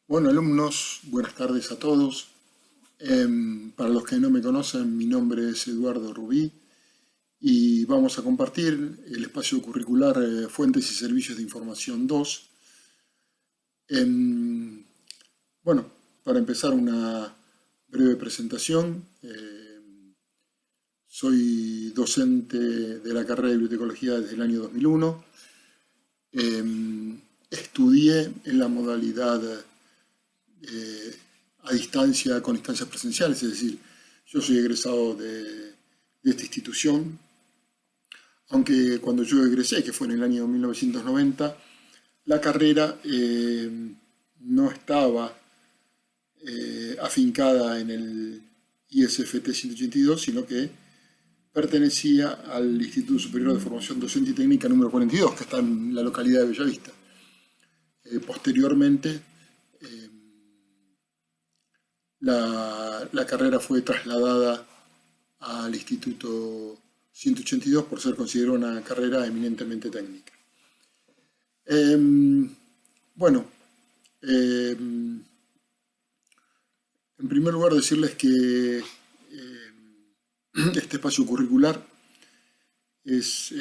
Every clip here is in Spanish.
Bueno, alumnos, buenas tardes a todos. Para los que no me conocen, mi nombre es Eduardo Rubí y vamos a compartir el espacio curricular Fuentes y Servicios de Información 2. Em, bueno, para empezar una breve presentación, soy docente de la carrera de bibliotecología desde el año 2001. Estudié en la modalidad a distancia con instancias presenciales, es decir, yo soy egresado de esta institución, aunque cuando yo egresé, que fue en el año 1990, la carrera no estaba afincada en el ISFT 182, sino que pertenecía al Instituto Superior de Formación Docente y Técnica número 42, que está en la localidad de Bellavista. Posteriormente, la carrera fue trasladada al Instituto 182 por ser considerada una carrera eminentemente técnica. Bueno, en primer lugar decirles que este espacio curricular es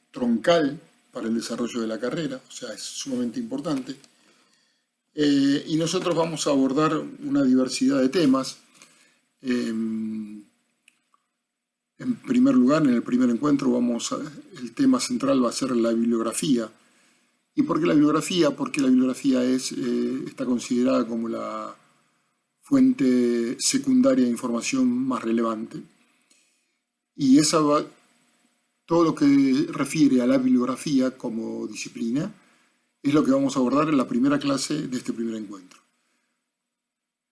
troncal para el desarrollo de la carrera, o sea, es sumamente importante. Y nosotros vamos a abordar una diversidad de temas. En primer lugar, en el primer encuentro, el tema central va a ser la bibliografía. ¿Y por qué la bibliografía? Porque la bibliografía está considerada como la fuente secundaria de información más relevante. Y todo lo que refiere a la bibliografía como disciplina es lo que vamos a abordar en la primera clase de este primer encuentro.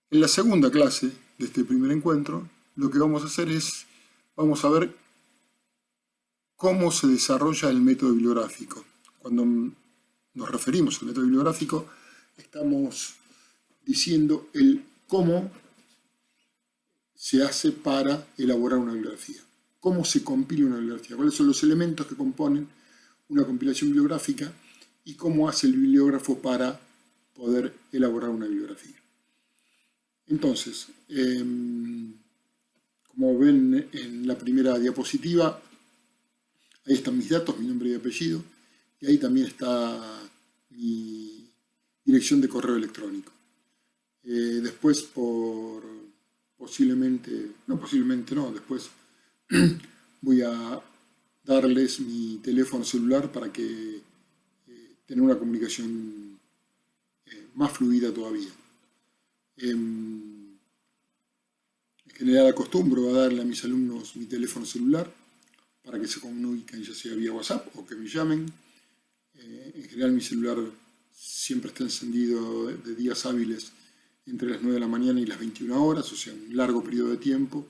En la segunda clase de este primer encuentro, lo que vamos a hacer vamos a ver cómo se desarrolla el método bibliográfico. Cuando nos referimos al método bibliográfico, estamos diciendo el cómo se hace para elaborar una bibliografía, cómo se compila una bibliografía, cuáles son los elementos que componen una compilación bibliográfica y cómo hace el bibliógrafo para poder elaborar una bibliografía. Entonces, como ven en la primera diapositiva, ahí están mis datos, mi nombre y apellido, y ahí también está mi dirección de correo electrónico. Después después voy a darles mi teléfono celular para que tengan una comunicación más fluida todavía. En general acostumbro a darle a mis alumnos mi teléfono celular para que se comuniquen ya sea vía WhatsApp o que me llamen. En general mi celular siempre está encendido de días hábiles entre las 9 de la mañana y las 21 horas, o sea, un largo periodo de tiempo.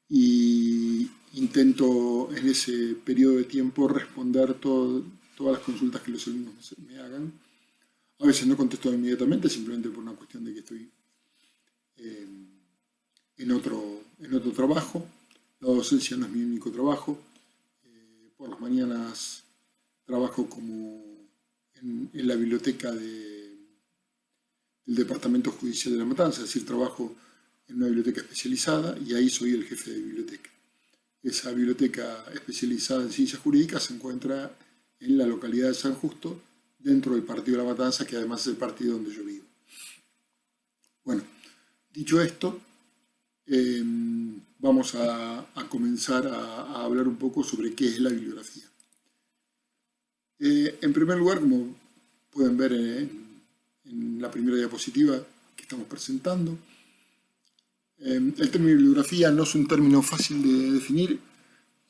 Y intento en ese periodo de tiempo responder todas las consultas que los alumnos me hagan. A veces no contesto inmediatamente, simplemente por una cuestión de que estoy en otro trabajo. La docencia no es mi único trabajo. Por las mañanas trabajo como en la biblioteca del Departamento Judicial de La Matanza, es decir, trabajo en una biblioteca especializada y ahí soy el jefe de biblioteca. Esa biblioteca especializada en ciencias jurídicas se encuentra en la localidad de San Justo, dentro del partido de La Matanza, que además es el partido donde yo vivo. Bueno, dicho esto, vamos a comenzar a hablar un poco sobre qué es la bibliografía. En primer lugar, como pueden ver en la primera diapositiva que estamos presentando, el término bibliografía no es un término fácil de definir,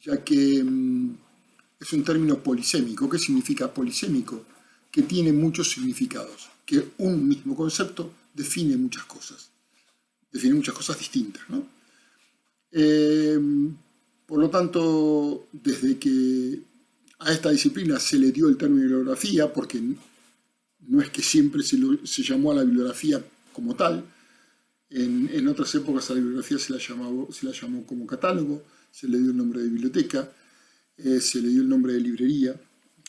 ya que es un término polisémico. ¿Qué significa polisémico? Que tiene muchos significados, que un mismo concepto define muchas cosas distintas, ¿no? Por lo tanto, desde que a esta disciplina se le dio el término bibliografía, porque no es que siempre se llamó a la bibliografía como tal, en otras épocas a la bibliografía se la llamó como catálogo, se le dio el nombre de biblioteca, se le dio el nombre de librería,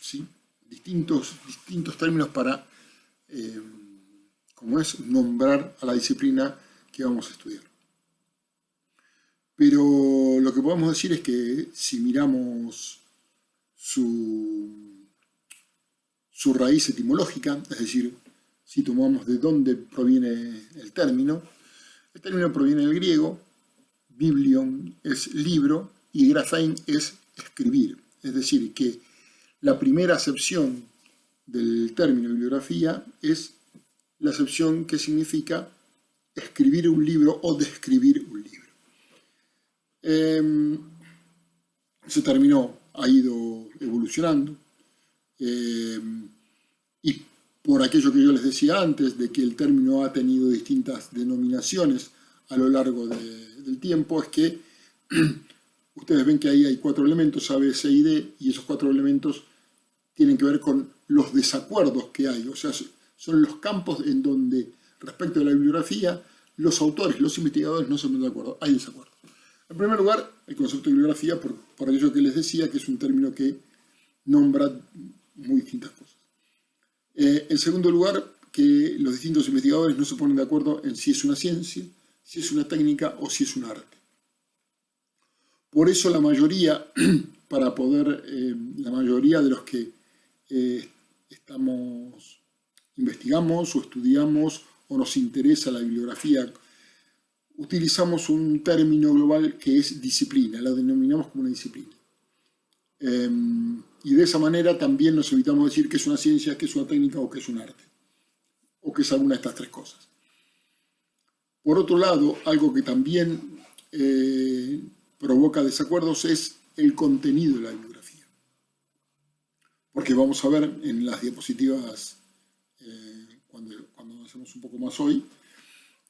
¿sí? Distintos términos para como es nombrar a la disciplina que vamos a estudiar. Pero lo que podemos decir es que si miramos su raíz etimológica, es decir, si tomamos de dónde proviene el término proviene del griego, biblion es libro y graphein es escribir. Es decir, que la primera acepción del término bibliografía es la acepción que significa escribir un libro o describir un libro. Ese término ha ido evolucionando y por aquello que yo les decía antes, de que el término ha tenido distintas denominaciones a lo largo del tiempo, es que ustedes ven que ahí hay 4 elementos, A, B, C y D, y esos 4 elementos tienen que ver con los desacuerdos que hay, o sea, son los campos en donde, respecto a la bibliografía, los autores, los investigadores no se ponen de acuerdo, hay desacuerdos. En primer lugar, el concepto de bibliografía, por aquello que les decía, que es un término que nombra muy distintas cosas. En segundo lugar, que los distintos investigadores no se ponen de acuerdo en si es una ciencia, si es una técnica o si es un arte. Por eso la mayoría, la mayoría de los que investigamos o estudiamos o nos interesa la bibliografía, utilizamos un término global que es disciplina, la denominamos como una disciplina. Y de esa manera también nos evitamos decir que es una ciencia, que es una técnica o que es un arte, o que es alguna de estas 3 cosas. Por otro lado, algo que también provoca desacuerdos es el contenido de la bibliografía. Porque vamos a ver en las diapositivas, cuando avancemos un poco más hoy,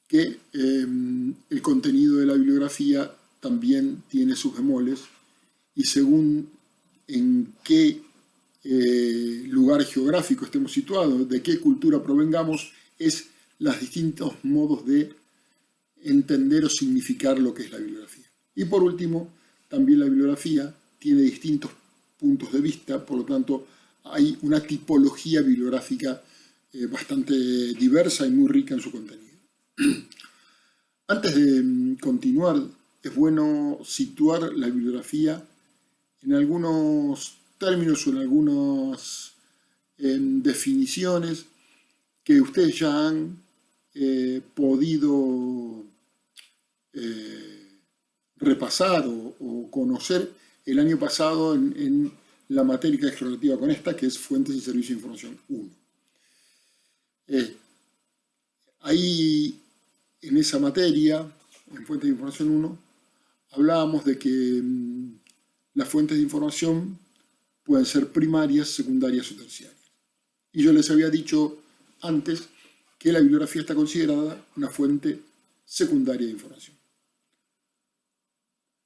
que el contenido de la bibliografía también tiene sus bemoles y según en qué lugar geográfico estemos situados, de qué cultura provengamos, es los distintos modos de entender o significar lo que es la bibliografía. Y por último, también la bibliografía tiene distintos puntos de vista, por lo tanto hay una tipología bibliográfica bastante diversa y muy rica en su contenido. Antes de continuar, es bueno situar la bibliografía en algunos términos o en algunas definiciones que ustedes ya han podido repasar o conocer el año pasado en la materia que es relativa con esta, que es Fuentes y Servicios de Información 1. Ahí, en esa materia, en Fuentes de Información 1, hablábamos de que las fuentes de información pueden ser primarias, secundarias o terciarias. Y yo les había dicho antes que la bibliografía está considerada una fuente secundaria de información.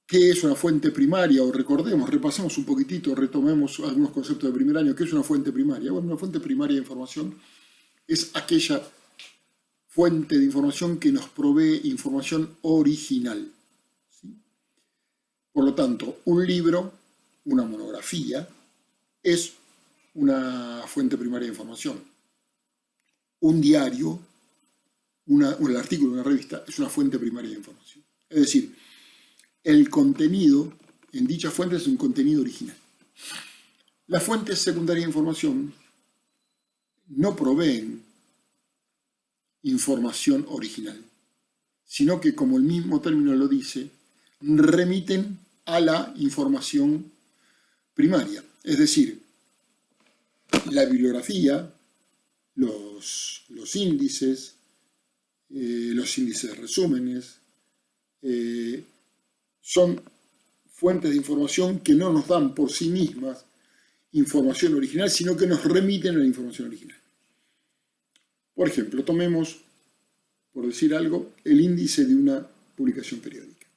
¿Qué es una fuente primaria? O repasemos un poquitito, retomemos algunos conceptos de primer año. ¿Qué es una fuente primaria? Bueno, una fuente primaria de información es aquella fuente de información que nos provee información original. ¿Sí? Por lo tanto, un libro, una monografía, es una fuente primaria de información. Un diario, un artículo de una revista, es una fuente primaria de información. Es decir, el contenido en dicha fuente es un contenido original. Las fuentes secundarias de información no proveen información original, sino que, como el mismo término lo dice, remiten a la información primaria. Es decir, la bibliografía, los índices, de resúmenes, son fuentes de información que no nos dan por sí mismas información original, sino que nos remiten a la información original. Por ejemplo, tomemos, por decir algo, el índice de una publicación periódica.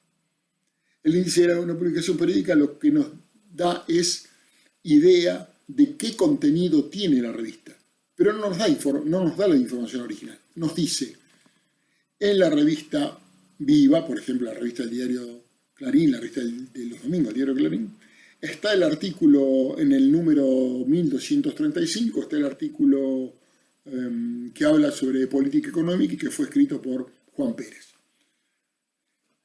El índice de una publicación periódica lo que nos da es idea de qué contenido tiene la revista, pero no nos da la información original. Nos dice, en la revista Viva, por ejemplo, la revista del diario Clarín, la revista de los domingos, el diario Clarín, está el artículo en el número 1235, está el artículo que habla sobre política económica y que fue escrito por Juan Pérez.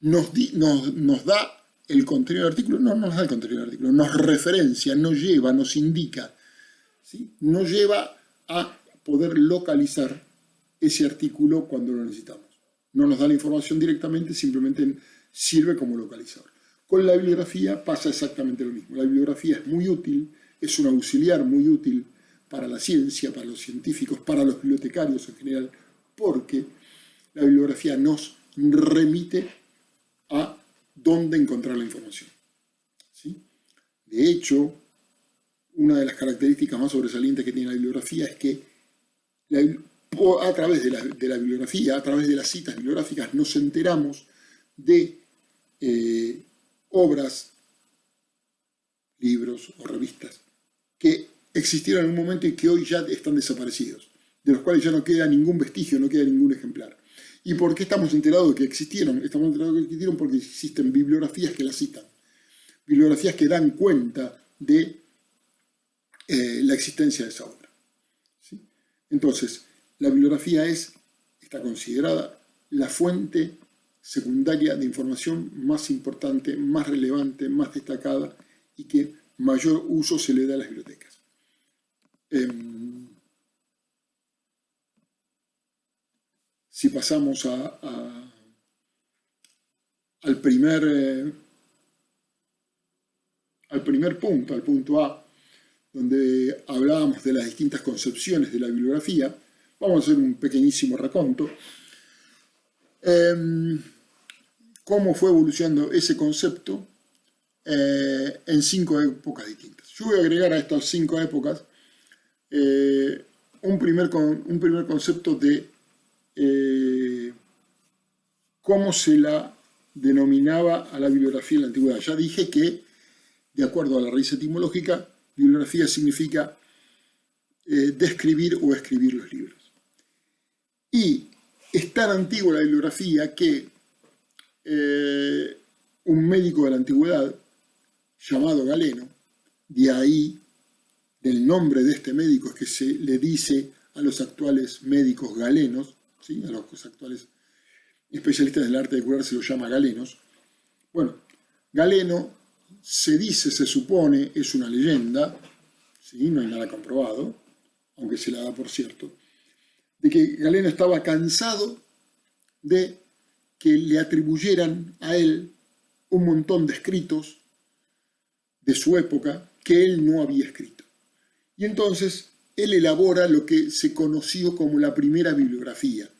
Nos da el contenido del artículo, no nos da el contenido del artículo, nos referencia, nos lleva, nos indica, ¿sí? Nos lleva a poder localizar ese artículo cuando lo necesitamos. No nos da la información directamente, simplemente sirve como localizador. Con la bibliografía pasa exactamente lo mismo. La bibliografía es muy útil, es un auxiliar muy útil para la ciencia, para los científicos, para los bibliotecarios en general, porque la bibliografía nos remite a dónde encontrar la información, ¿sí? De hecho, una de las características más sobresalientes que tiene la bibliografía es que a través de la bibliografía, a través de las citas bibliográficas, nos enteramos de obras, libros o revistas que existieron en un momento y que hoy ya están desaparecidos, de los cuales ya no queda ningún vestigio, no queda ningún ejemplar. ¿Y por qué estamos enterados de que existieron? Estamos enterados de que existieron porque existen bibliografías que las citan, bibliografías que dan cuenta de la existencia de esa obra, ¿sí? Entonces, la bibliografía está considerada la fuente secundaria de información más importante, más relevante, más destacada y que mayor uso se le da a las bibliotecas. Si pasamos al primer punto, al punto A, donde hablábamos de las distintas concepciones de la bibliografía, vamos a hacer un pequeñísimo raconto. Cómo fue evolucionando ese concepto en 5 épocas distintas. Yo voy a agregar a estas 5 épocas un primer concepto de cómo se la denominaba a la bibliografía en la antigüedad. Ya dije que, de acuerdo a la raíz etimológica, bibliografía significa describir o escribir los libros. Y es tan antigua la bibliografía que un médico de la antigüedad llamado Galeno, de ahí, del nombre de este médico, es que se le dice a los actuales médicos galenos, ¿sí? A los actuales especialistas del arte de curar se los llama galenos. Bueno, Galeno se dice, se supone, es una leyenda, ¿sí? No hay nada comprobado, aunque se la da por cierto, de que Galeno estaba cansado de que le atribuyeran a él un montón de escritos de su época que él no había escrito. Y entonces él elabora lo que se conoció como la primera bibliografía.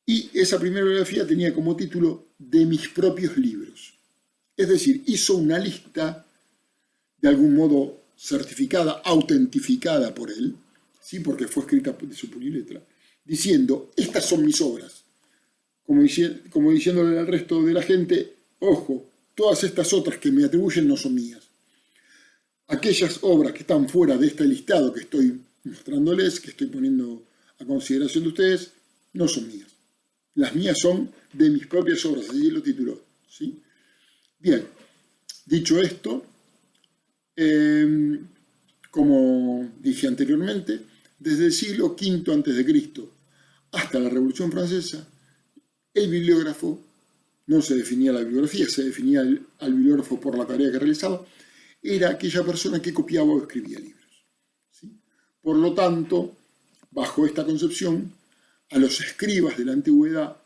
Y esa primera bibliografía tenía como título De mis propios libros. Es decir, hizo una lista, de algún modo certificada, autentificada por él, ¿sí? Porque fue escrita de su puño y letra, diciendo, estas son mis obras. Como diciéndole al resto de la gente, ojo, todas estas otras que me atribuyen no son mías. Aquellas obras que están fuera de este listado que estoy mostrándoles, que estoy poniendo a consideración de ustedes, no son mías. Las mías son de mis propias obras, así lo tituló, ¿sí? Bien, dicho esto, como dije anteriormente, desde el siglo V a.C. hasta la Revolución Francesa, el bibliógrafo, no se definía la bibliografía, se definía al bibliógrafo por la tarea que realizaba, era aquella persona que copiaba o escribía libros, ¿sí? Por lo tanto, bajo esta concepción, a los escribas de la antigüedad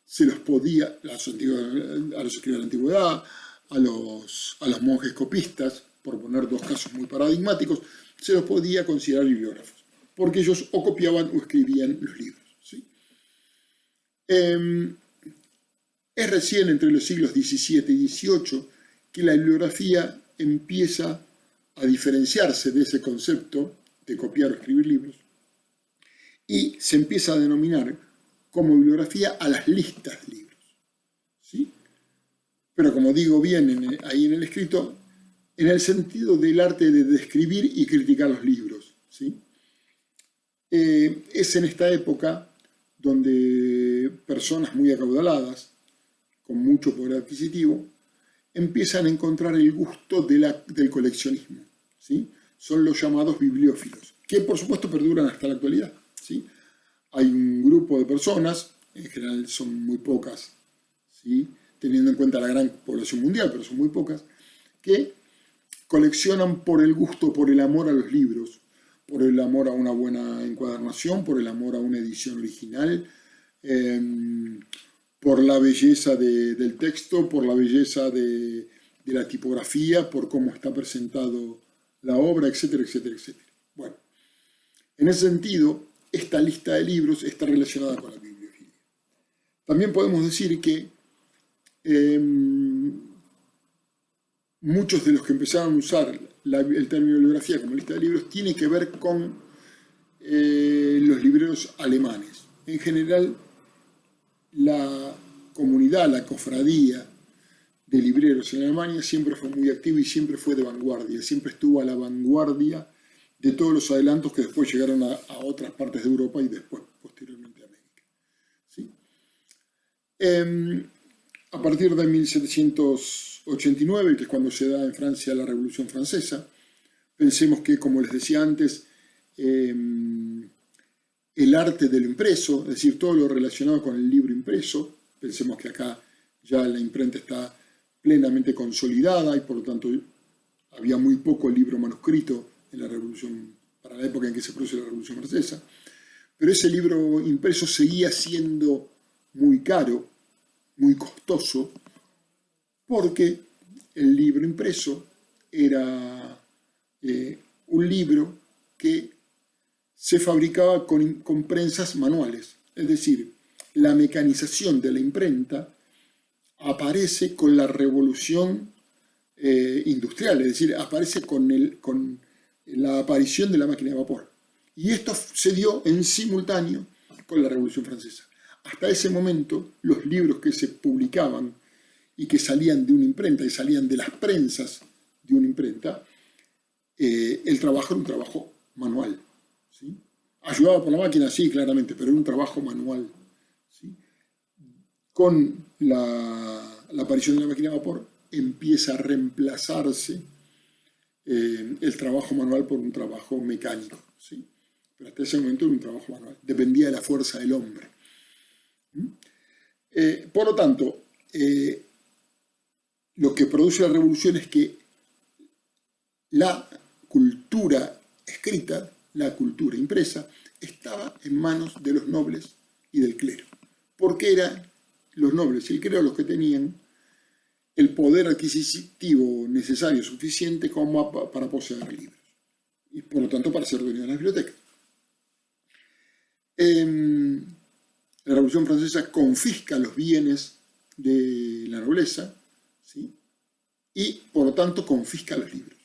se los podía, a los escribas de la antigüedad, a los monjes copistas, por poner 2 casos muy paradigmáticos, se los podía considerar bibliógrafos, porque ellos o copiaban o escribían los libros, ¿sí? Es recién entre los siglos XVII y XVIII que la bibliografía empieza a diferenciarse de ese concepto de copiar o escribir libros y se empieza a denominar como bibliografía a las listas de libros, ¿sí? Pero como digo bien ahí en el escrito, en el sentido del arte de describir y criticar los libros, ¿sí? Es en esta época donde personas muy acaudaladas, con mucho poder adquisitivo, empiezan a encontrar el gusto del coleccionismo, ¿sí? Son los llamados bibliófilos. que por supuesto perduran hasta la actualidad, ¿sí? Hay un grupo de personas, en general son muy pocas, ¿sí? Teniendo en cuenta la gran población mundial, pero son muy pocas, que coleccionan por el gusto, por el amor a los libros, por el amor a una buena encuadernación, por el amor a una edición original, eh, por la belleza del texto, por la belleza de la tipografía, por cómo está presentado la obra, etcétera, etcétera, etcétera. Bueno, en ese sentido, esta lista de libros está relacionada con la bibliofilia. También podemos decir que muchos de los que empezaron a usar el término bibliografía como lista de libros tiene que ver con los libreros alemanes. En general, la comunidad, la cofradía de libreros en Alemania siempre fue muy activa y siempre fue de vanguardia, siempre estuvo a la vanguardia de todos los adelantos que después llegaron a otras partes de Europa y después, posteriormente, a América. ¿Sí? A partir de 1789, que es cuando se da en Francia la Revolución Francesa, pensemos que, como les decía antes, el arte de lo impreso, es decir, todo lo relacionado con el libro impreso, pensemos que acá ya la imprenta está plenamente consolidada y por lo tanto había muy poco libro manuscrito en la Revolución, para la época en que se produce la Revolución Francesa, pero ese libro impreso seguía siendo muy caro, muy costoso, porque el libro impreso era un libro que se fabricaba con prensas manuales, es decir, la mecanización de la imprenta aparece con la revolución industrial, es decir, aparece con la aparición de la máquina de vapor. Y esto se dio en simultáneo con la Revolución Francesa. Hasta ese momento, los libros que se publicaban y que salían de una imprenta y salían de las prensas de una imprenta, el trabajo era un trabajo manual. ¿Sí? Ayudado por la máquina, sí, claramente, pero era un trabajo manual. ¿Sí? Con la aparición de la máquina de vapor empieza a reemplazarse el trabajo manual por un trabajo mecánico. ¿Sí? Pero hasta ese momento era un trabajo manual, dependía de la fuerza del hombre. Por lo tanto, lo que produce la revolución es que la cultura escrita, la cultura impresa, estaba en manos de los nobles y del clero, porque eran los nobles y el clero los que tenían el poder adquisitivo necesario, suficiente como para poseer libros, y por lo tanto para ser dueños de las bibliotecas. La Revolución Francesa confisca los bienes de la nobleza, ¿sí? Y por lo tanto confisca los libros.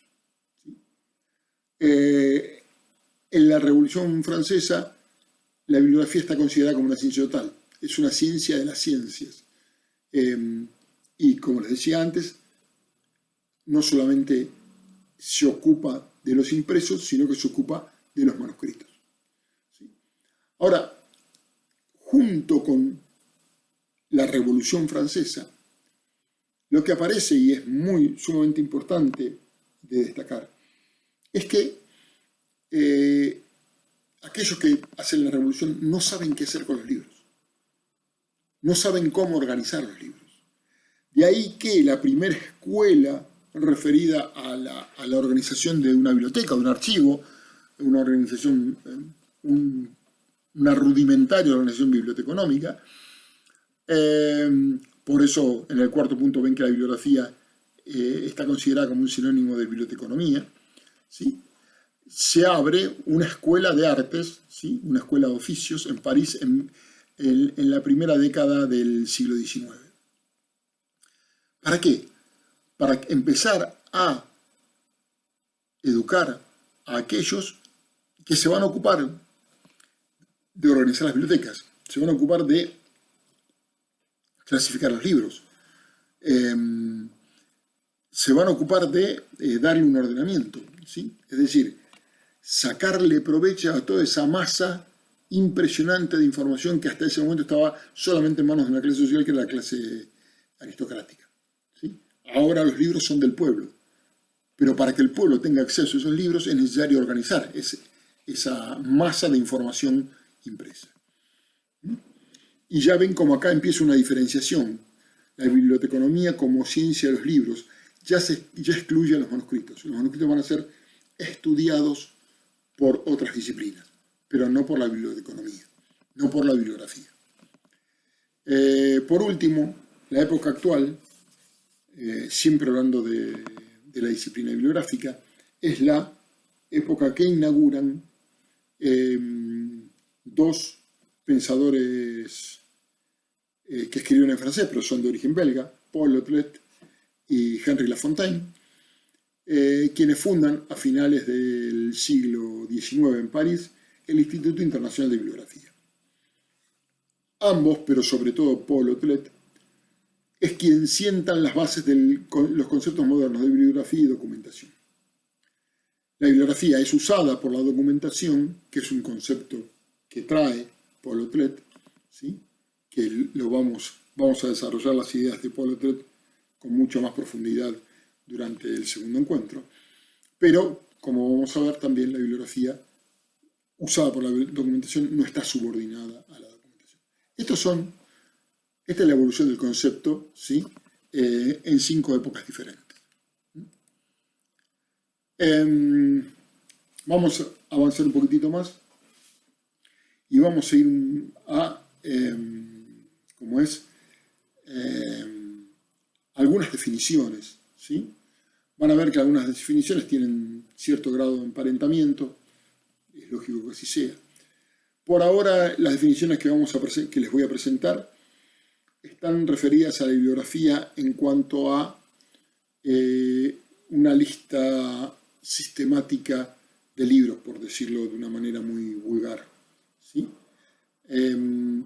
¿Sí? En la Revolución Francesa la bibliografía está considerada como una ciencia total, es una ciencia de las ciencias. Y como les decía antes, no solamente se ocupa de los impresos, sino que se ocupa de los manuscritos. ¿Sí? Ahora, junto con la Revolución Francesa, lo que aparece, y es sumamente importante de destacar, es que aquellos que hacen la revolución no saben qué hacer con los libros, no saben cómo organizar los libros. De ahí que la primera escuela referida a la organización de una biblioteca, de un archivo, una organización, una rudimentaria organización biblioteconómica. Por eso en el cuarto punto ven que la bibliografía está considerada como un sinónimo de biblioteconomía. ¿Sí? Se abre una escuela de artes, ¿sí? Una escuela de oficios en París en la primera década del siglo XIX. ¿Para qué? Para empezar a educar a aquellos que se van a ocupar de organizar las bibliotecas, se van a ocupar de clasificar los libros, se van a ocupar de darle un ordenamiento, ¿sí? Es decir, sacarle provecho a toda esa masa impresionante de información que hasta ese momento estaba solamente en manos de una clase social que era la clase aristocrática. ¿Sí? Ahora los libros son del pueblo, pero para que el pueblo tenga acceso a esos libros es necesario organizar esa masa de información impresa. Y ya ven como acá empieza una diferenciación. La biblioteconomía como ciencia de los libros ya excluye a los manuscritos. Los manuscritos van a ser estudiados por otras disciplinas, pero no por la biblioteconomía, no por la bibliografía. Por último, la época actual, siempre hablando de la disciplina bibliográfica, es la época que inauguran dos pensadores que escribieron en francés, pero son de origen belga, Paul Lautlet y Henri Lafontaine, quienes fundan a finales del siglo XIX en París el Instituto Internacional de Bibliografía. Ambos, pero sobre todo Paul Lautlet, es quien sientan las bases de los conceptos modernos de bibliografía y documentación. La bibliografía es usada por la documentación, que es un concepto que trae Paul Lautlet, ¿sí? Que vamos a desarrollar las ideas de Paul Lautlet con mucha más profundidad durante el segundo encuentro. Pero, como vamos a ver, también la bibliografía usada por la documentación no está subordinada a la documentación. Esta es la evolución del concepto, ¿sí? En 5 épocas diferentes. Vamos a avanzar un poquitito más y vamos a ir a algunas definiciones, ¿sí? Van a ver que algunas definiciones tienen cierto grado de emparentamiento, es lógico que así sea. Por ahora, las definiciones que les voy a presentar están referidas a la bibliografía en cuanto a una lista sistemática de libros, por decirlo de una manera muy vulgar, ¿sí?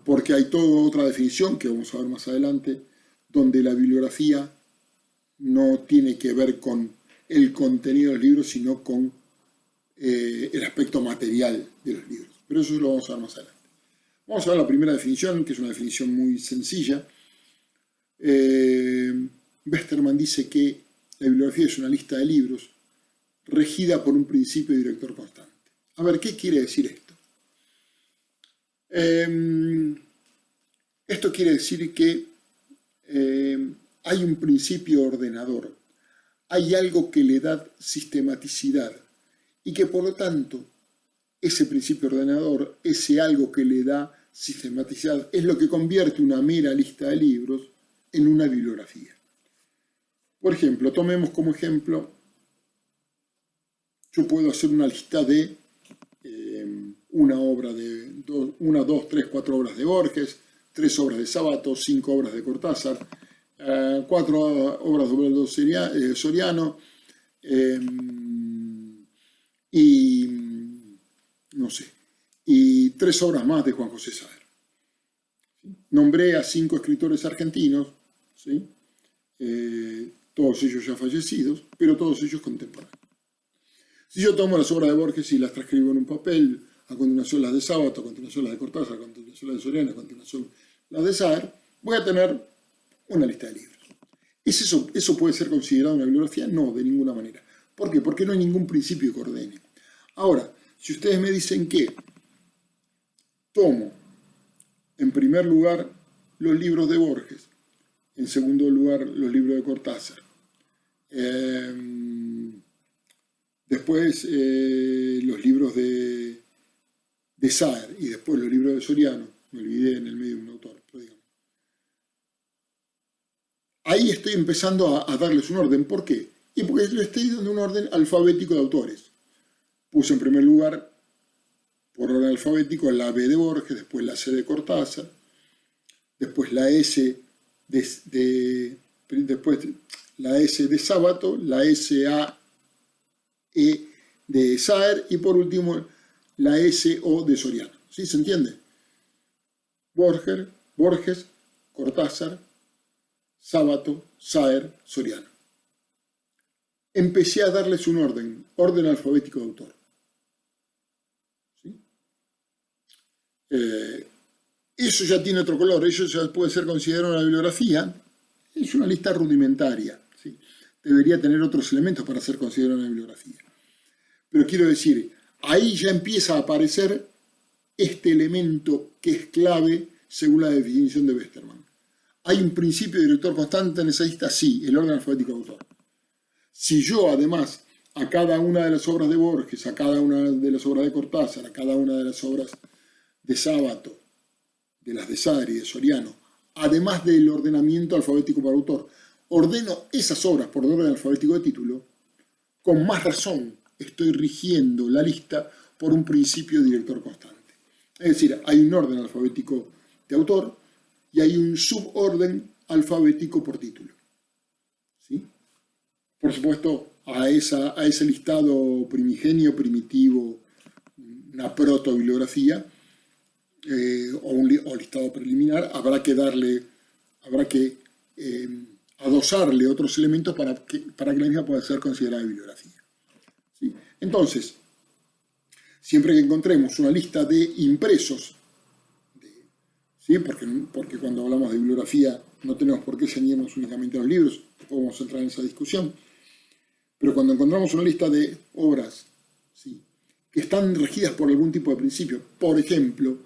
Porque hay toda otra definición que vamos a ver más adelante, donde la bibliografía no tiene que ver con el contenido de los libros, sino con el aspecto material de los libros. Pero eso lo vamos a ver más adelante. Vamos a ver la primera definición, que es una definición muy sencilla. Westermann dice que la bibliografía es una lista de libros regida por un principio director constante. A ver, ¿qué quiere decir esto? Esto quiere decir que hay un principio ordenador, hay algo que le da sistematicidad y que por lo tanto ese principio ordenador, ese algo que le da sistematicidad, es lo que convierte una mera lista de libros en una bibliografía. Por ejemplo, tomemos como ejemplo, yo puedo hacer una lista de una, dos, tres, 4 obras de Borges, 3 obras de Sábato, 5 obras de Cortázar, 4 obras de Osvaldo Soriano, y no sé, y 3 obras más de Juan José Saer. Nombré a 5 escritores argentinos, ¿sí? Todos ellos ya fallecidos, pero todos ellos contemporáneos. Si yo tomo las obras de Borges y las transcribo en un papel, a continuación las de Sábato, a continuación las de Cortázar, a continuación las de Soriano, a continuación las de Saer, voy a tener una lista de libros. ¿Eso puede ser considerado una bibliografía? No, de ninguna manera. ¿Por qué? Porque no hay ningún principio que ordene. Ahora, si ustedes me dicen que tomo, en primer lugar, los libros de Borges, en segundo lugar, los libros de Cortázar, después los libros de Saer y después los libros de Soriano, me olvidé en el medio de un autor, pero digamos. Ahí estoy empezando a darles un orden. ¿Por qué? Y porque le estoy dando un orden alfabético de autores. Puse en primer lugar, por orden alfabético, la B de Borges, después la C de Cortázar, después la S después la S de Sábato, la S-A-E de Saer y por último la S-O de Soriano. ¿Sí? ¿Se entiende? Borges, Cortázar, Sábato, Saer, Soriano. Empecé a darles un orden alfabético de autor. ¿Sí? Eso ya tiene otro color, eso ya puede ser considerado una bibliografía. Es una lista rudimentaria, ¿sí? Debería tener otros elementos para ser considerada una bibliografía. Pero quiero decir, ahí ya empieza a aparecer este elemento que es clave según la definición de Westermann. ¿Hay un principio director constante en esa lista? Sí, el orden alfabético de autor. Si yo además a cada una de las obras de Borges, a cada una de las obras de Cortázar, a cada una de las obras de Sábato, de las de Sadri, de Soriano, además del ordenamiento alfabético por autor, ordeno esas obras por orden alfabético de título, con más razón estoy rigiendo la lista por un principio director constante. Es decir, hay un orden alfabético de autor y hay un suborden alfabético por título. ¿Sí? Por supuesto, a ese listado primigenio, primitivo, una protobibliografía o listado preliminar, habrá que adosarle otros elementos para que la misma pueda ser considerada bibliografía. ¿Sí? Entonces, siempre que encontremos una lista de impresos, ¿sí? porque cuando hablamos de bibliografía no tenemos por qué ceñirnos únicamente a los libros, podemos entrar en esa discusión, pero cuando encontramos una lista de obras, ¿sí?, que están regidas por algún tipo de principio, por ejemplo,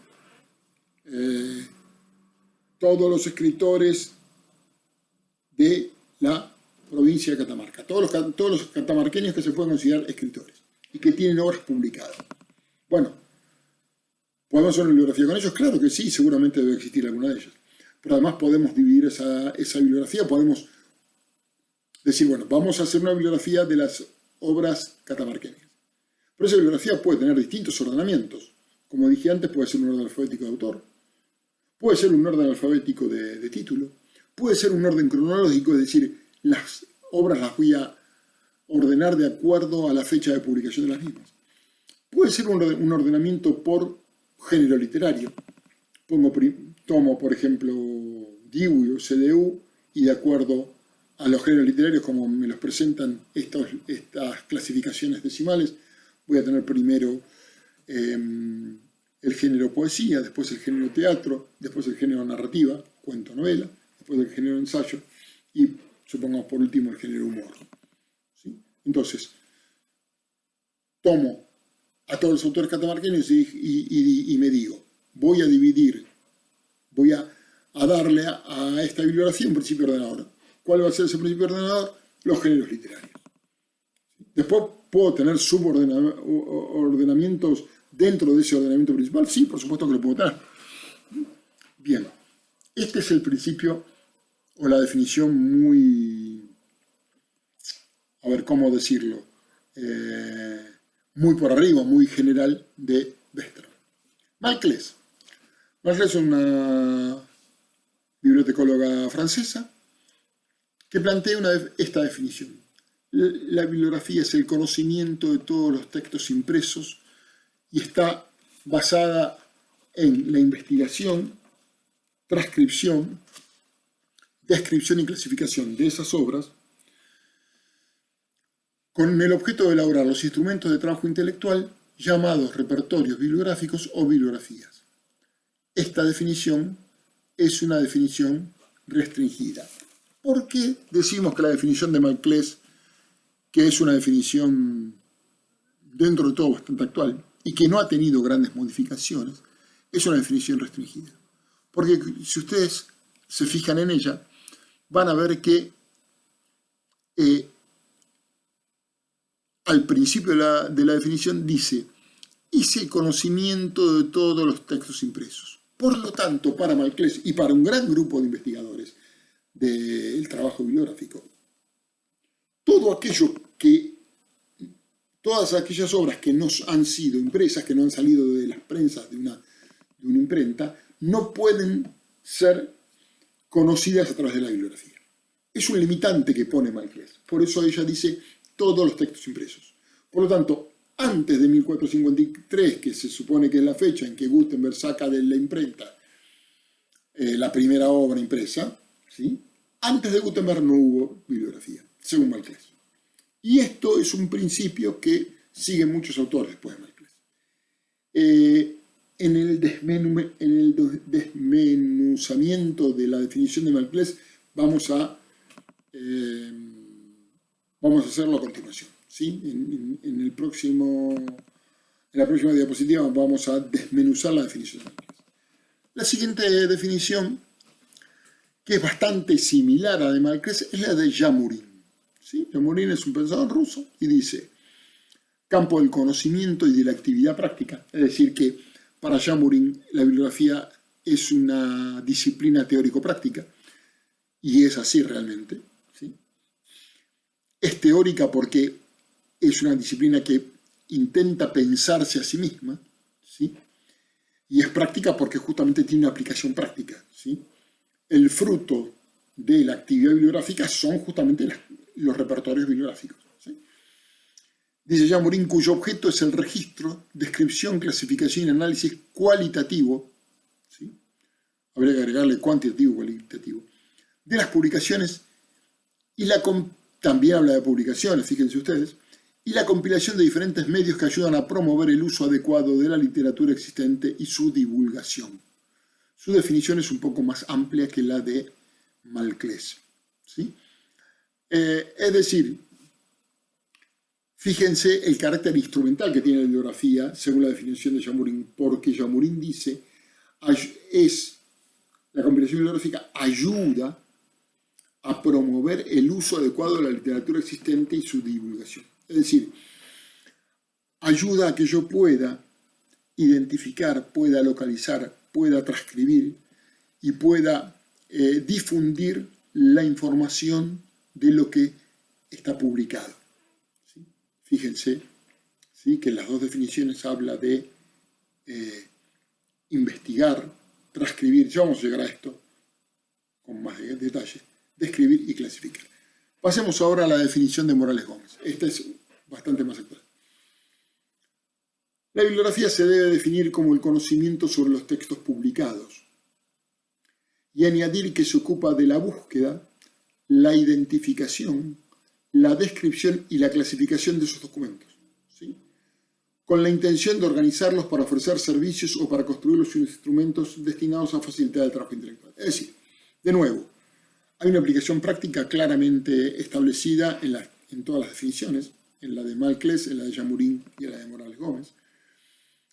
todos los escritores de la provincia de Catamarca, todos los catamarqueños que se pueden considerar escritores y que tienen obras publicadas. Bueno, ¿podemos hacer una bibliografía con ellos? Claro que sí, seguramente debe existir alguna de ellas. Pero además podemos dividir esa bibliografía, podemos decir, bueno, vamos a hacer una bibliografía de las obras catamarqueñas. Pero esa bibliografía puede tener distintos ordenamientos. Como dije antes, puede ser un orden alfabético de autor, puede ser un orden alfabético de título, puede ser un orden cronológico, es decir, las obras las voy a ordenar de acuerdo a la fecha de publicación de las mismas. Puede ser un ordenamiento por género literario. Tomo, por ejemplo, DIU o CDU y de acuerdo a los géneros literarios como me los presentan estas clasificaciones decimales, voy a tener primero el género poesía, después el género teatro, después el género narrativa, cuento, novela, después el género ensayo y supongamos por último el género humor. ¿Sí? Entonces, tomo a todos los autores catamarqueños y me digo, voy a darle a esta bibliografía un principio ordenador. ¿Cuál va a ser ese principio ordenador? Los géneros literarios. Después puedo tener subordenamientos dentro de ese ordenamiento principal. Sí, por supuesto que lo puedo tener. Bien, este es el principio o la definición muy, a ver cómo decirlo, muy por arriba, muy general de Westermann. Malclés. Malclés es una bibliotecóloga francesa que plantea esta definición. La bibliografía es el conocimiento de todos los textos impresos y está basada en la investigación, transcripción, descripción y clasificación de esas obras con el objeto de elaborar los instrumentos de trabajo intelectual llamados repertorios bibliográficos o bibliografías. Esta definición es una definición restringida. ¿Por qué decimos que la definición de Malclés, que es una definición dentro de todo bastante actual y que no ha tenido grandes modificaciones, es una definición restringida? Porque si ustedes se fijan en ella, van a ver que al principio de la definición dice, hice el conocimiento de todos los textos impresos. Por lo tanto, para Malclés y para un gran grupo de investigadores del trabajo bibliográfico, todas aquellas obras que no han sido impresas, que no han salido de las prensas de una imprenta, no pueden ser conocidas a través de la bibliografía. Es un limitante que pone Malclés. Por eso ella dice todos los textos impresos. Por lo tanto, antes de 1453, que se supone que es la fecha en que Gutenberg saca de la imprenta la primera obra impresa, ¿sí?, antes de Gutenberg no hubo bibliografía, según Malclés. Y esto es un principio que siguen muchos autores después de Malclés. En el desmenuzamiento de la definición de Malclés vamos a hacerlo a continuación, ¿sí? En el próximo En la próxima diapositiva vamos a desmenuzar la definición de Malclés. La siguiente definición, que es bastante similar a la de Malclés, es la de Jamurín. ¿Sí? Jamurín es un pensador ruso y dice: campo del conocimiento y de la actividad práctica. Es decir, que para Jamurín la bibliografía es una disciplina teórico-práctica, y es así realmente. ¿Sí? Es teórica porque es una disciplina que intenta pensarse a sí misma, ¿sí? Y es práctica porque justamente tiene una aplicación práctica, ¿sí? El fruto de la actividad bibliográfica son justamente los repertorios bibliográficos, ¿sí? Dice Jamurín, cuyo objeto es el registro, descripción, clasificación y análisis cualitativo, ¿sí? Habría que agregarle cuantitativo, cualitativo, de las publicaciones, y también habla de publicaciones, fíjense ustedes, y la compilación de diferentes medios que ayudan a promover el uso adecuado de la literatura existente y su divulgación. Su definición es un poco más amplia que la de Malclés, ¿sí? Es decir, fíjense el carácter instrumental que tiene la bibliografía según la definición de Jamurín, porque Jamurín dice la compilación bibliográfica ayuda a promover el uso adecuado de la literatura existente y su divulgación. Es decir, ayuda a que yo pueda identificar, pueda localizar, pueda transcribir y pueda difundir la información de lo que está publicado. ¿Sí? Fíjense, ¿sí?, que en las dos definiciones habla de investigar, transcribir. Ya vamos a llegar a esto con más detalle. Describir y clasificar. Pasemos ahora a la definición de Morales Gómez. Esta es bastante más actual. La bibliografía se debe definir como el conocimiento sobre los textos publicados y añadir que se ocupa de la búsqueda, la identificación, la descripción y la clasificación de esos documentos, ¿sí?, con la intención de organizarlos para ofrecer servicios o para construir los instrumentos destinados a facilitar el trabajo intelectual. Es decir, de nuevo, hay una aplicación práctica claramente establecida en todas las definiciones, en la de Malclés, en la de Jamurín y en la de Morales Gómez.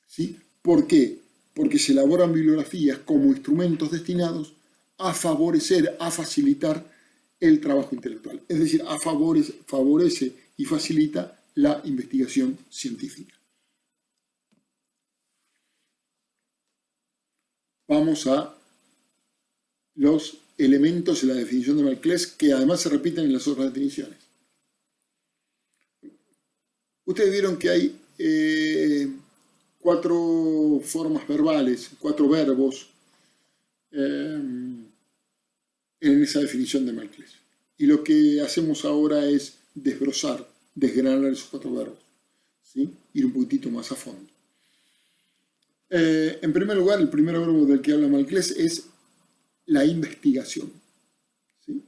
¿Sí? ¿Por qué? Porque se elaboran bibliografías como instrumentos destinados a favorecer, a facilitar el trabajo intelectual. Es decir, favorece y facilita la investigación científica. Vamos a los elementos de la definición de Malclés, que además se repiten en las otras definiciones. Ustedes vieron que hay 4 formas verbales, 4 verbos en esa definición de Malclés. Y lo que hacemos ahora es desgranar esos 4 verbos, ¿sí?, ir un poquitito más a fondo. En primer lugar, el primer verbo del que habla Malclés es la investigación, ¿sí?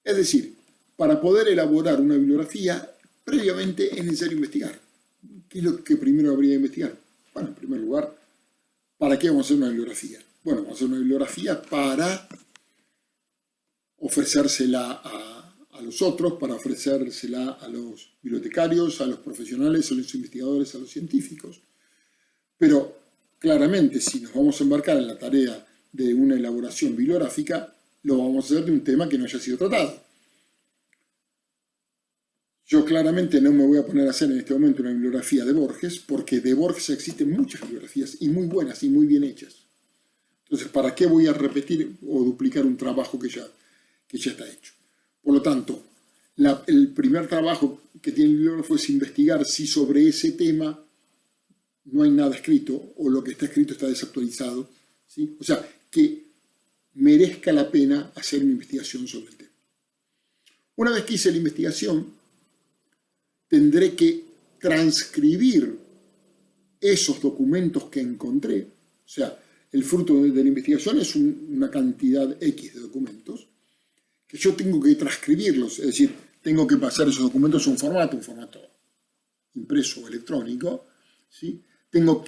Es decir, para poder elaborar una bibliografía, previamente es necesario investigar. ¿Qué es lo que primero habría que investigar? Bueno, en primer lugar, ¿para qué vamos a hacer una bibliografía? Bueno, vamos a hacer una bibliografía para ofrecérsela a los otros, para ofrecérsela a los bibliotecarios, a los profesionales, a los investigadores, a los científicos. Pero claramente, si nos vamos a embarcar en la tarea de una elaboración bibliográfica, lo vamos a hacer de un tema que no haya sido tratado. Yo claramente no me voy a poner a hacer en este momento una bibliografía de Borges, porque de Borges existen muchas bibliografías, y muy buenas, y muy bien hechas. Entonces, ¿para qué voy a repetir o duplicar un trabajo que ya está hecho? Por lo tanto, el primer trabajo que tiene el bibliógrafo es investigar si sobre ese tema no hay nada escrito, o lo que está escrito está desactualizado, ¿sí? O sea, que merezca la pena hacer una investigación sobre el tema. Una vez que hice la investigación, tendré que transcribir esos documentos que encontré. O sea, el fruto de la investigación es una cantidad X de documentos que yo tengo que transcribirlos, es decir, tengo que pasar esos documentos a un formato impreso o electrónico, ¿sí?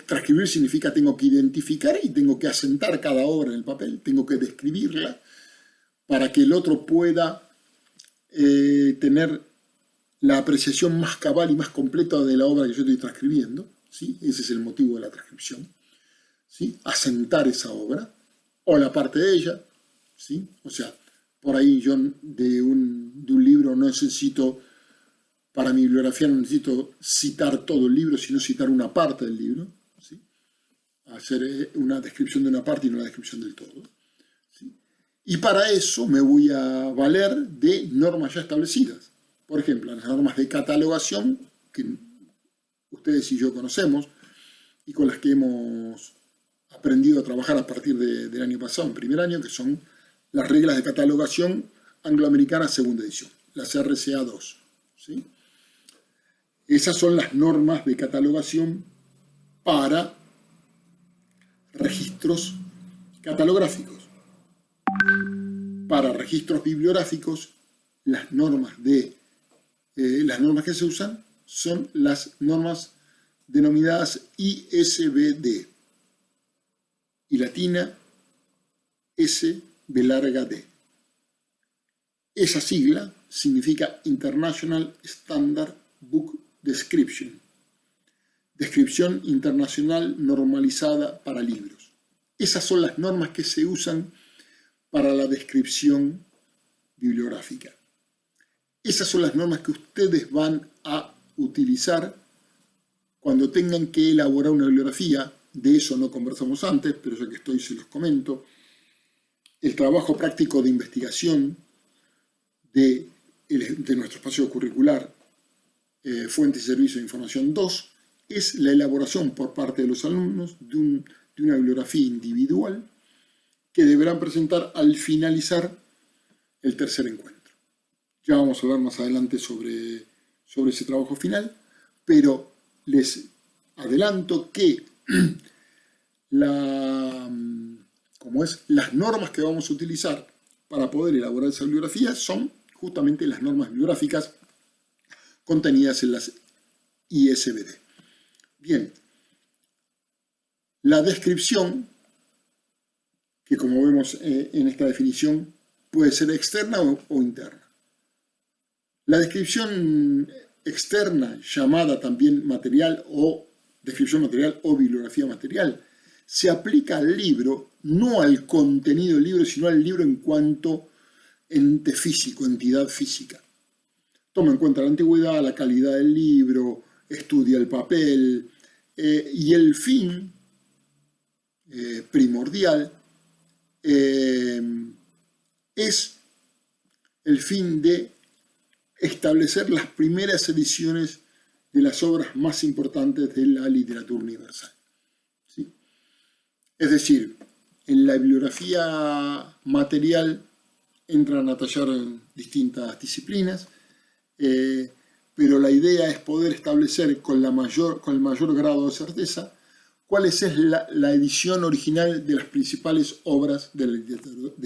Transcribir significa tengo que identificar y tengo que asentar cada obra en el papel, tengo que describirla para que el otro pueda tener la apreciación más cabal y más completa de la obra que yo estoy transcribiendo, ¿sí? Ese es el motivo de la transcripción, ¿sí? Asentar esa obra o la parte de ella, ¿sí? O sea, por ahí yo de un libro no necesito, para mi bibliografía no necesito citar todo el libro, sino citar una parte del libro, ¿sí? Hacer una descripción de una parte y no una descripción del todo, ¿sí? Y para eso me voy a valer de normas ya establecidas. Por ejemplo, las normas de catalogación que ustedes y yo conocemos y con las que hemos aprendido a trabajar a partir del año pasado, en primer año, que son las reglas de catalogación angloamericana segunda edición, las RCA 2. ¿Sí? Esas son las normas de catalogación para registros catalográficos. Para registros bibliográficos, las normas que se usan son las normas denominadas ISBD y latina SB larga D. Esa sigla significa International Standard Book Description, descripción internacional normalizada para libros. Esas son las normas que se usan para la descripción bibliográfica. Esas son las normas que ustedes van a utilizar cuando tengan que elaborar una bibliografía. De eso no conversamos antes, pero ya que estoy se los comento. El trabajo práctico de investigación de nuestro espacio curricular Fuentes y Servicios de Información 2 es la elaboración por parte de los alumnos de una bibliografía individual que deberán presentar al finalizar el tercer encuentro. Ya vamos a hablar más adelante sobre ese trabajo final, pero les adelanto que las normas que vamos a utilizar para poder elaborar esa bibliografía son justamente las normas bibliográficas contenidas en las ISBD. Bien, la descripción, que como vemos en esta definición, puede ser externa o interna. La descripción externa, llamada también material o descripción material o bibliografía material, se aplica al libro, no al contenido del libro, sino al libro en cuanto ente físico, entidad física. Toma en cuenta la antigüedad, la calidad del libro, estudia el papel y el fin primordial es el fin de establecer las primeras ediciones de las obras más importantes de la literatura universal. ¿Sí? Es decir, en la bibliografía material entran a tallar en distintas disciplinas, pero la idea es poder establecer con el mayor grado de certeza cuál es la edición original de las principales obras de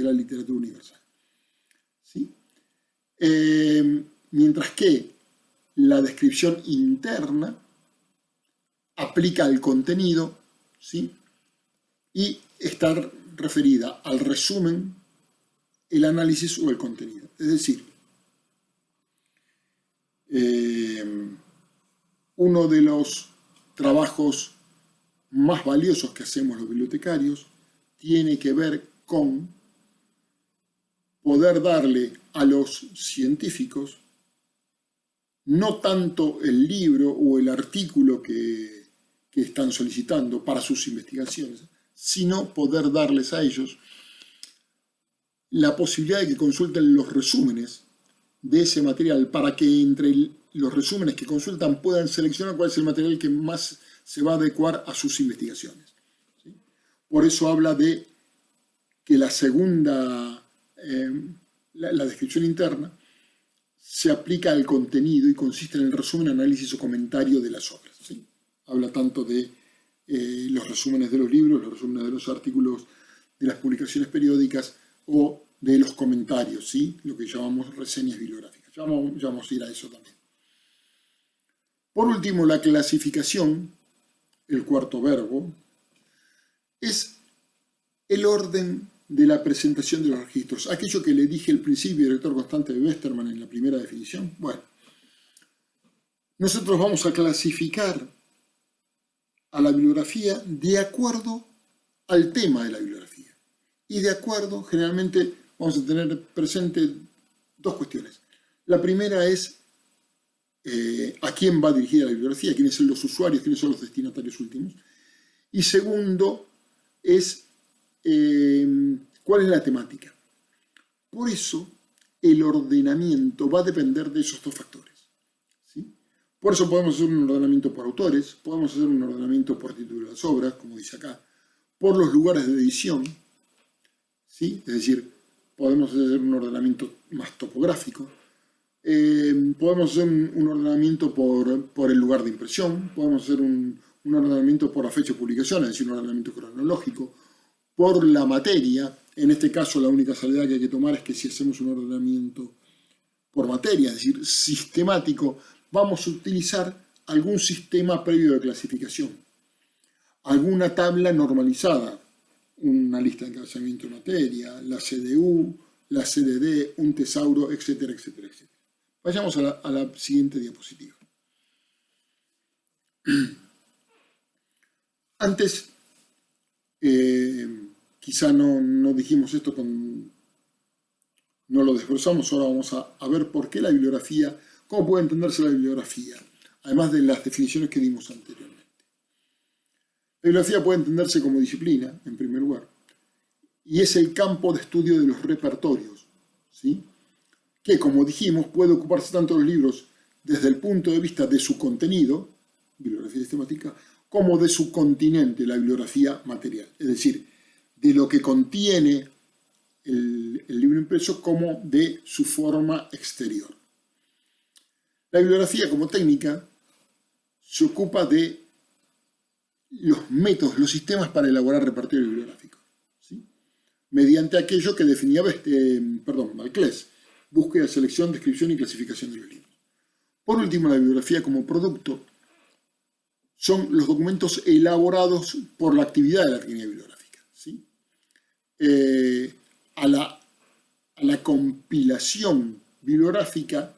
la literatura universal. ¿Sí? Mientras que la descripción interna aplica al contenido, ¿sí? Y está referida al resumen, el análisis o el contenido. Es decir, uno de los trabajos más valiosos que hacemos los bibliotecarios tiene que ver con poder darle a los científicos no tanto el libro o el artículo que están solicitando para sus investigaciones, sino poder darles a ellos la posibilidad de que consulten los resúmenes de ese material para que entre los resúmenes que consultan puedan seleccionar cuál es el material que más se va a adecuar a sus investigaciones. ¿Sí? Por eso habla de que la segunda, la descripción interna, se aplica al contenido y consiste en el resumen, análisis o comentario de las obras. ¿Sí? Habla tanto de los resúmenes de los libros, los resúmenes de los artículos de las publicaciones periódicas o de los comentarios, ¿sí? Lo que llamamos reseñas bibliográficas. Ya vamos a ir a eso también. Por último, la clasificación, el cuarto verbo, es el orden de la presentación de los registros. Aquello que le dije al principio, director constante de Westermann en la primera definición. Bueno, nosotros vamos a clasificar a la bibliografía de acuerdo al tema de la bibliografía. Y de acuerdo, generalmente vamos a tener presente dos cuestiones. La primera es a quién va dirigida la bibliografía, quiénes son los usuarios, quiénes son los destinatarios últimos. Y segundo es cuál es la temática. Por eso el ordenamiento va a depender de esos dos factores, ¿sí? Por eso podemos hacer un ordenamiento por autores, podemos hacer un ordenamiento por título de las obras, como dice acá, por los lugares de edición, ¿sí? Es decir, podemos hacer un ordenamiento más topográfico, podemos hacer un ordenamiento por el lugar de impresión, podemos hacer un ordenamiento por la fecha de publicación, es decir, un ordenamiento cronológico, por la materia. En este caso la única salvedad que hay que tomar es que si hacemos un ordenamiento por materia, es decir, sistemático, vamos a utilizar algún sistema previo de clasificación, alguna tabla normalizada, una lista de encabezamiento de materia, la CDU, la CDD, un tesauro, etcétera, etcétera, etcétera. Vayamos a la siguiente diapositiva. Antes, quizá no dijimos esto, no lo desglosamos, ahora vamos a ver por qué la bibliografía, cómo puede entenderse la bibliografía, además de las definiciones que dimos anteriormente. La bibliografía puede entenderse como disciplina, en primer lugar, y es el campo de estudio de los repertorios, ¿sí? Que, como dijimos, puede ocuparse tanto de los libros desde el punto de vista de su contenido, bibliografía sistemática, como de su continente, la bibliografía material, es decir, de lo que contiene el libro impreso como de su forma exterior. La bibliografía como técnica se ocupa de los métodos, los sistemas para elaborar repertorio bibliográfico, ¿sí? Mediante aquello que definía Balclés, búsqueda, selección, descripción y clasificación de los libros. Por último, la bibliografía como producto son los documentos elaborados por la actividad de la arqueología bibliográfica, ¿sí? A la compilación bibliográfica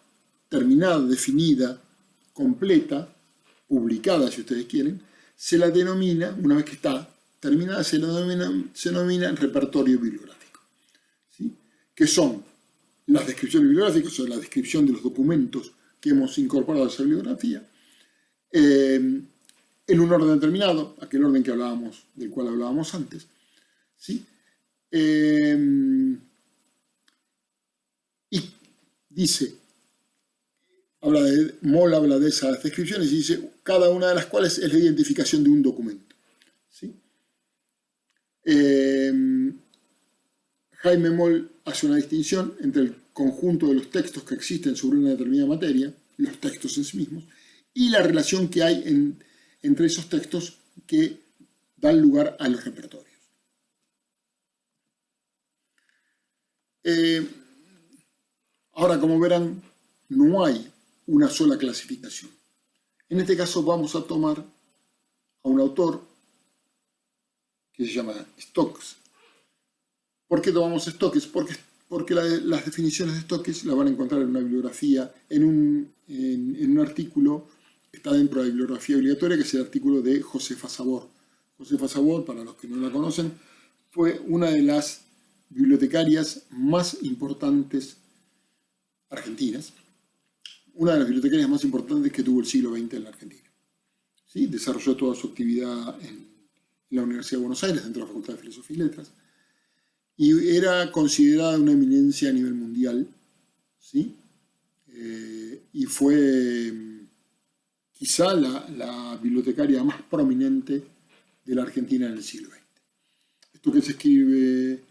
terminada, definida, completa, publicada si ustedes quieren, se la denomina, una vez que está terminada, se denomina repertorio bibliográfico, ¿sí? Que son las descripciones bibliográficas, o sea, la descripción de los documentos que hemos incorporado a esa bibliografía, en un orden determinado, aquel orden del cual hablábamos antes, ¿sí? Y dice, Moll habla de esas descripciones y dice, cada una de las cuales es la identificación de un documento, ¿sí? Jaime Moll hace una distinción entre el conjunto de los textos que existen sobre una determinada materia, los textos en sí mismos, y la relación que hay entre esos textos que dan lugar a los repertorios. Ahora, como verán, no hay una sola clasificación. En este caso vamos a tomar a un autor que se llama Stokes. ¿Por qué tomamos Stokes? Porque las definiciones de Stokes las van a encontrar en una bibliografía, en un artículo que está dentro de la bibliografía obligatoria, que es el artículo de Josefa Sabor. Josefa Sabor, para los que no la conocen, fue una de las bibliotecarias más importantes argentinas, una de las bibliotecarias más importantes que tuvo el siglo XX en la Argentina, ¿sí? Desarrolló toda su actividad en la Universidad de Buenos Aires, dentro de la Facultad de Filosofía y Letras, y era considerada una eminencia a nivel mundial, ¿sí? Y fue quizá la bibliotecaria más prominente de la Argentina en el siglo XX. Esto que se escribe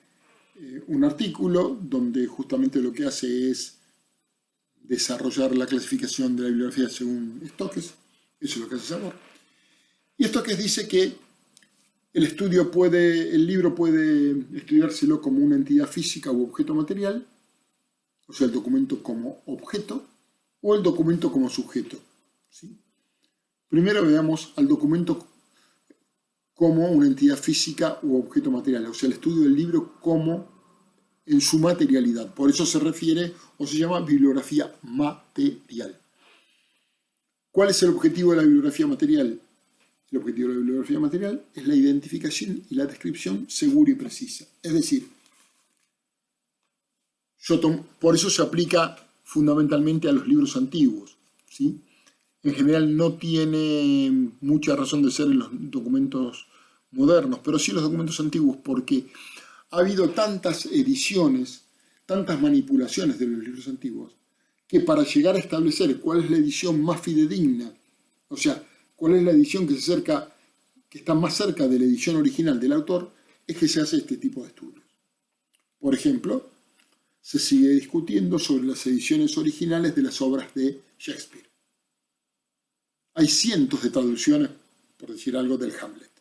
un artículo donde justamente lo que hace es desarrollar la clasificación de la bibliografía según Stokes, eso es lo que hace Sabor. Y Stokes dice que el libro puede estudiárselo como una entidad física u objeto material, o sea, el documento como objeto, o el documento como sujeto, ¿sí? Primero veamos al documento como una entidad física u objeto material, o sea, el estudio del libro como en su materialidad. Por eso se refiere o se llama bibliografía material. ¿Cuál es el objetivo de la bibliografía material? El objetivo de la bibliografía material es la identificación y la descripción segura y precisa. Es decir, por eso se aplica fundamentalmente a los libros antiguos, ¿sí? En general no tiene mucha razón de ser en los documentos modernos, pero sí en los documentos antiguos, porque ha habido tantas ediciones, tantas manipulaciones de los libros antiguos, que para llegar a establecer cuál es la edición más fidedigna, o sea, cuál es la edición que está más cerca de la edición original del autor, es que se hace este tipo de estudios. Por ejemplo, se sigue discutiendo sobre las ediciones originales de las obras de Shakespeare. Hay cientos de traducciones, por decir algo, del Hamlet.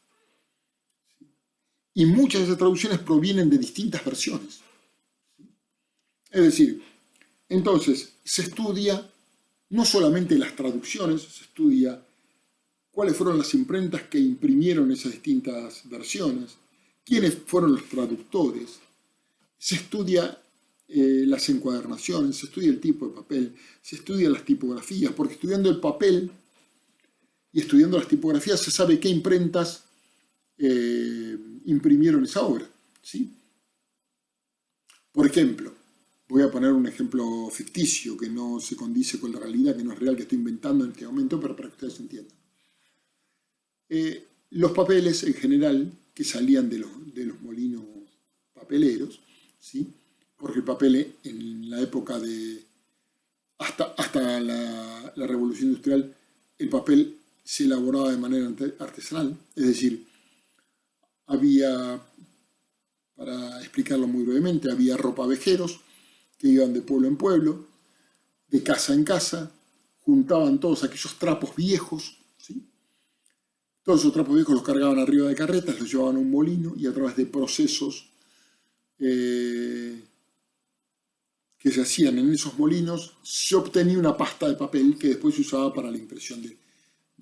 Y muchas de esas traducciones provienen de distintas versiones. Es decir, entonces se estudia no solamente las traducciones, se estudia cuáles fueron las imprentas que imprimieron esas distintas versiones, quiénes fueron los traductores, se estudia las encuadernaciones, se estudia el tipo de papel, se estudia las tipografías, porque estudiando el papel y estudiando las tipografías se sabe qué imprentas imprimieron esa obra, ¿sí? Por ejemplo, voy a poner un ejemplo ficticio que no se condice con la realidad, que no es real, que estoy inventando en este momento, pero para que ustedes entiendan. Los papeles en general que salían de los molinos papeleros, ¿sí? Porque el papel en la época de... hasta la Revolución Industrial, el papel se elaboraba de manera artesanal, es decir, había, para explicarlo muy brevemente, había ropavejeros que iban de pueblo en pueblo, de casa en casa, juntaban todos aquellos trapos viejos, ¿sí? Todos esos trapos viejos los cargaban arriba de carretas, los llevaban a un molino y a través de procesos que se hacían en esos molinos, se obtenía una pasta de papel que después se usaba para la impresión de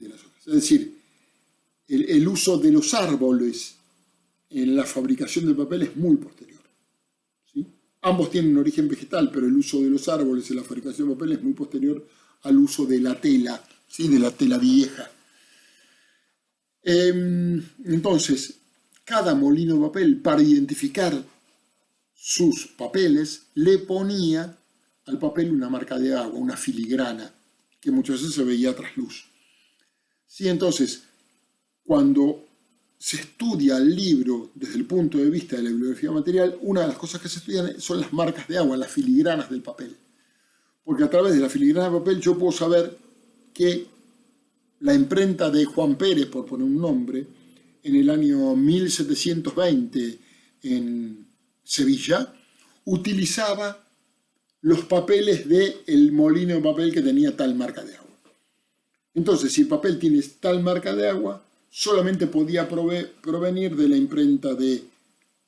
las hojas. Es decir, el uso de los árboles en la fabricación del papel es muy posterior, ¿sí? Ambos tienen un origen vegetal, pero el uso de los árboles en la fabricación del papel es muy posterior al uso de la tela, ¿sí? De la tela vieja. Entonces, cada molino de papel, para identificar sus papeles, le ponía al papel una marca de agua, una filigrana, que muchas veces se veía a trasluz. ¿Sí? Entonces, cuando se estudia el libro desde el punto de vista de la bibliografía material, una de las cosas que se estudian son las marcas de agua, las filigranas del papel. Porque a través de la filigrana de papel yo puedo saber que la imprenta de Juan Pérez, por poner un nombre, en el año 1720 en Sevilla, utilizaba los papeles del molino de papel que tenía tal marca de agua. Entonces, si el papel tiene tal marca de agua, solamente podía provenir de la imprenta de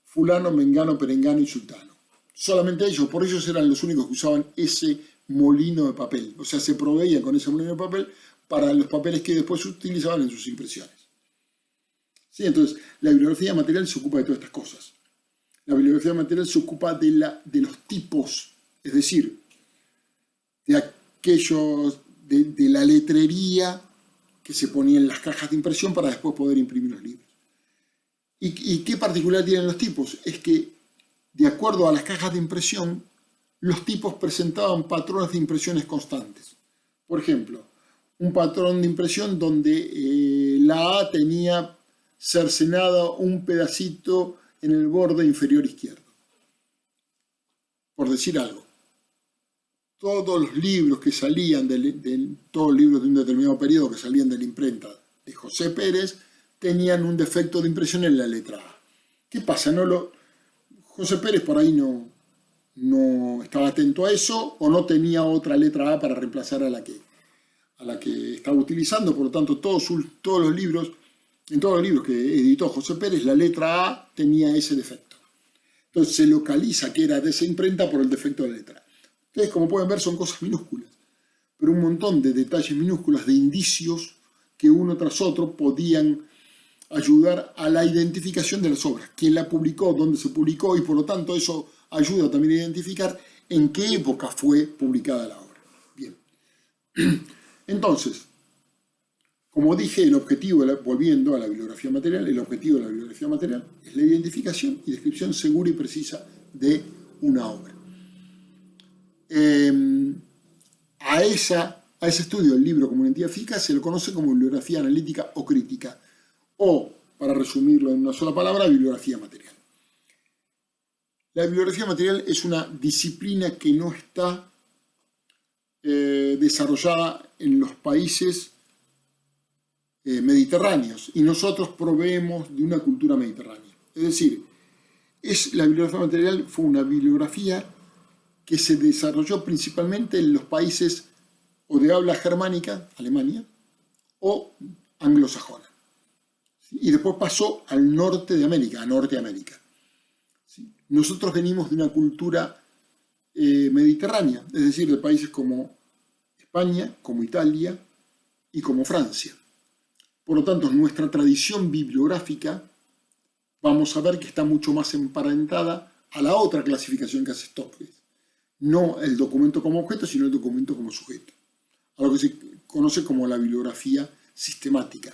fulano, mengano, perengano y sultano. Solamente ellos, por ellos eran los únicos que usaban ese molino de papel. O sea, se proveía con ese molino de papel para los papeles que después se utilizaban en sus impresiones. ¿Sí? Entonces, la bibliografía material se ocupa de todas estas cosas. La bibliografía material se ocupa de los tipos, es decir, de aquellos, de la letrería que se ponía en las cajas de impresión para después poder imprimir los libros. ¿Y qué particular tienen los tipos? Es que, de acuerdo a las cajas de impresión, los tipos presentaban patrones de impresiones constantes. Por ejemplo, un patrón de impresión donde la A tenía cercenado un pedacito en el borde inferior izquierdo. Por decir algo. Todos los libros que salían, todos los libros de un determinado periodo que salían de la imprenta de José Pérez, tenían un defecto de impresión en la letra A. ¿Qué pasa? José Pérez por ahí no estaba atento a eso o no tenía otra letra A para reemplazar a la que estaba utilizando. Por lo tanto, en todos los libros que editó José Pérez, la letra A tenía ese defecto. Entonces se localiza que era de esa imprenta por el defecto de la letra A. Ustedes, como pueden ver, son cosas minúsculas, pero un montón de detalles minúsculos, de indicios que uno tras otro podían ayudar a la identificación de las obras, quién la publicó, dónde se publicó, y por lo tanto eso ayuda también a identificar en qué época fue publicada la obra. Bien. Entonces, Como dije, el objetivo, volviendo a la bibliografía material, el objetivo de la bibliografía material es la identificación y descripción segura y precisa de una obra. A ese estudio del libro como una entidad física se lo conoce como bibliografía analítica o crítica, o, para resumirlo en una sola palabra, bibliografía material. La bibliografía material es una disciplina que no está desarrollada en los países mediterráneos, y nosotros proveemos de una cultura mediterránea. Es decir, la bibliografía material fue una bibliografía que se desarrolló principalmente en los países o de habla germánica, Alemania, o anglosajona. Y después pasó al norte de América, a Norteamérica. Nosotros venimos de una cultura mediterránea, es decir, de países como España, como Italia y como Francia. Por lo tanto, nuestra tradición bibliográfica, vamos a ver que está mucho más emparentada a la otra clasificación que hace Stokes. No el documento como objeto, sino el documento como sujeto. A lo que se conoce como la bibliografía sistemática.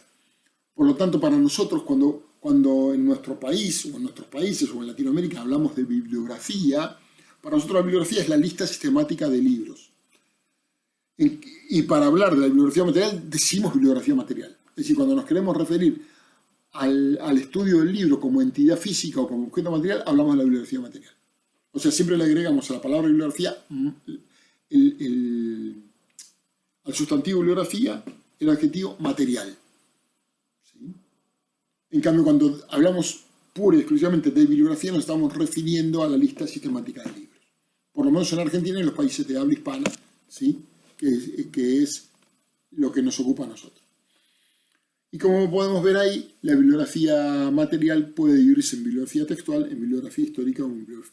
Por lo tanto, para nosotros, cuando en nuestro país, o en nuestros países, o en Latinoamérica, hablamos de bibliografía, para nosotros la bibliografía es la lista sistemática de libros. Y para hablar de la bibliografía material, decimos bibliografía material. Es decir, cuando nos queremos referir al estudio del libro como entidad física o como objeto material, hablamos de la bibliografía material. O sea, siempre le agregamos a la palabra bibliografía al sustantivo bibliografía el adjetivo material. ¿Sí? En cambio, cuando hablamos pura y exclusivamente de bibliografía, nos estamos refiriendo a la lista sistemática de libros. Por lo menos en Argentina y en los países de habla hispana, ¿sí? que es lo que nos ocupa a nosotros. Y como podemos ver ahí, la bibliografía material puede dividirse en bibliografía textual, en bibliografía histórica o en bibliografía